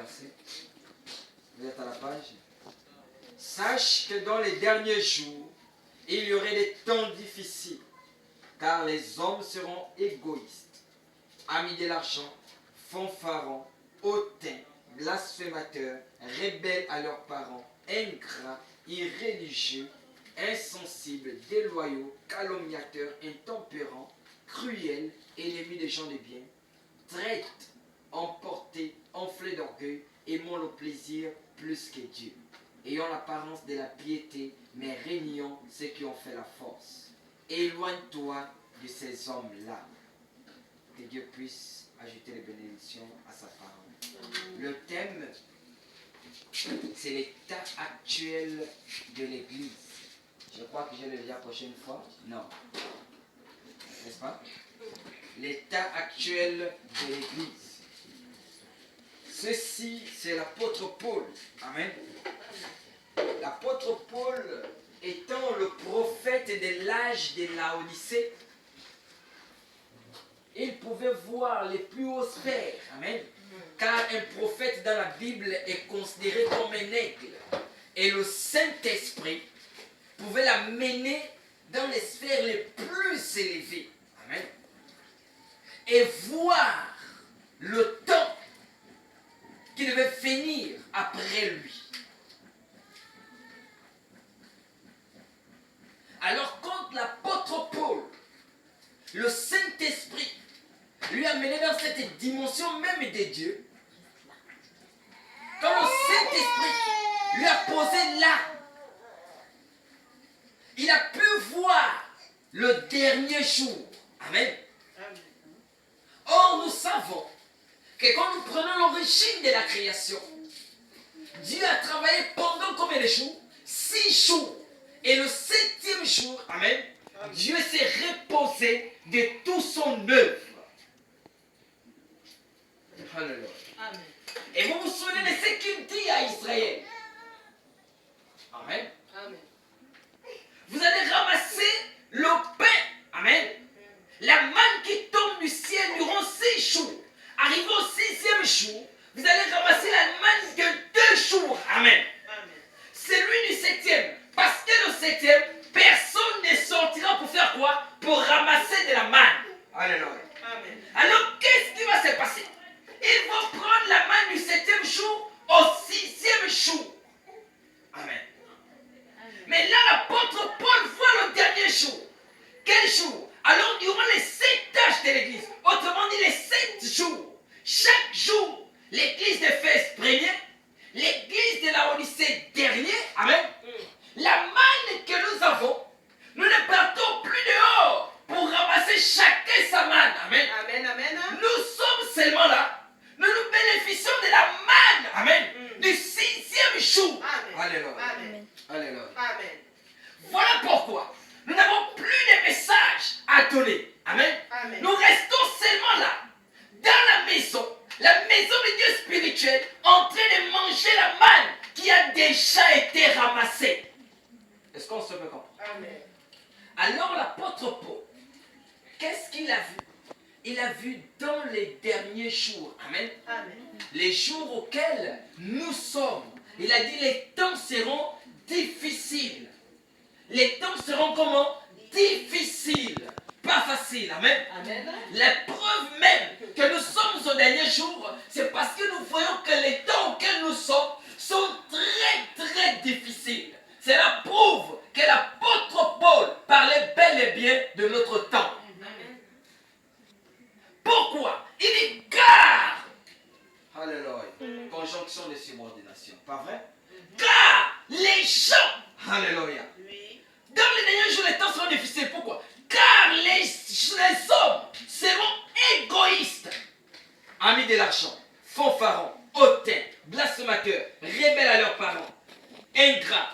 verset. Vous êtes à la page. Sache que dans les derniers jours, il y aurait des temps difficiles, car les hommes seront égoïstes, amis de l'argent, fanfarons, hautains, blasphémateurs, rebelles à leurs parents, ingrats, irréligieux, insensibles, déloyaux, calomniateurs, intempérants, cruels, ennemis des gens de bien, traîtres, emportés, enflés d'orgueil, aimant le plaisir plus que Dieu, ayant l'apparence de la piété, mais régnant ceux qui ont fait la force. Éloigne-toi de ces hommes-là. Que Dieu puisse ajouter les bénédictions à sa parole. Le thème, c'est l'état actuel de l'Église. Je crois que je le dis la prochaine fois. Non. N'est-ce pas? L'état actuel de l'Église. Ceci, c'est l'apôtre Paul. Amen. L'apôtre Paul étant le prophète de l'âge de Laodicée, il pouvait voir les plus hauts sphères. Amen. Car un prophète dans la Bible est considéré comme un aigle. Et le Saint-Esprit pouvait l'amener dans les sphères les plus élevées. Amen. Et voir le temps qui devait venir après lui. Alors quand l'apôtre Paul, le Saint-Esprit, lui a mené dans cette dimension même de Dieu, quand le Saint-Esprit lui a posé là, il a pu voir le dernier jour. Amen. Or, nous savons que quand nous prenons l'origine de la création, Dieu a travaillé pendant combien de jours? 6 jours. Et le 7e jour, amen, Dieu s'est reposé de tout son œuvre. Alléluia. Amen. Et vous vous souvenez de ce qu'il dit à Israël. Amen. Amen. Vous allez ramasser le pain. Amen. La manne qui tombe du ciel durant 6 jours. Arrivé au 6e jour, vous allez ramasser la manne de 2 jours. Amen. Amen. Celui du 7e. Parce que le 7e, personne ne sortira pour faire quoi? Pour ramasser de la manne. Alléluia. Amen. Alors, qu'est-ce qui va se passer? Ils vont prendre la manne du 7e jour au 6e jour. Amen. Amen. Mais là, l'apôtre Paul voit le dernier jour. Quel jour? Alors, durant les 7 tâches de l'église, autrement dit les 7 jours, chaque jour, l'église d'Éphèse premier, l'église de Laodicée dernier, amen. La manne que nous avons, nous ne partons plus dehors pour ramasser chacun sa manne. Amen. Amen, amen. Nous sommes seulement là. Nous nous bénéficions de la manne. Amen. Du 6e jour. Amen. Alléluia. Amen. Alléluia. Amen. Voilà pourquoi nous n'avons plus de messages à donner. Amen. Amen. Nous restons seulement là, dans la maison de Dieu spirituel, en train de manger la manne qui a déjà été ramassée. Est-ce qu'on se peut comprendre? Amen. Alors l'apôtre Paul, qu'est-ce qu'il a vu? Il a vu dans les derniers jours, amen, amen, les jours auxquels nous sommes. Il a dit les temps seront difficiles. Les temps seront comment? Difficiles. Pas faciles, amen. Amen. La preuve même que nous sommes aux derniers jours, c'est parce que nous voyons que les temps auxquels nous sommes sont très très difficiles. Cela prouve que l'apôtre Paul parlait bel et bien de notre temps. Pourquoi? Il dit car. Alléluia. Conjonction de subordination. Pas vrai? Car les gens. Alléluia. Dans les derniers jours, les temps seront difficiles. Pourquoi? Car les hommes seront égoïstes. Amis de l'argent, fanfarons, hautains, blasphémateurs, rebelles à leurs parents, ingrats.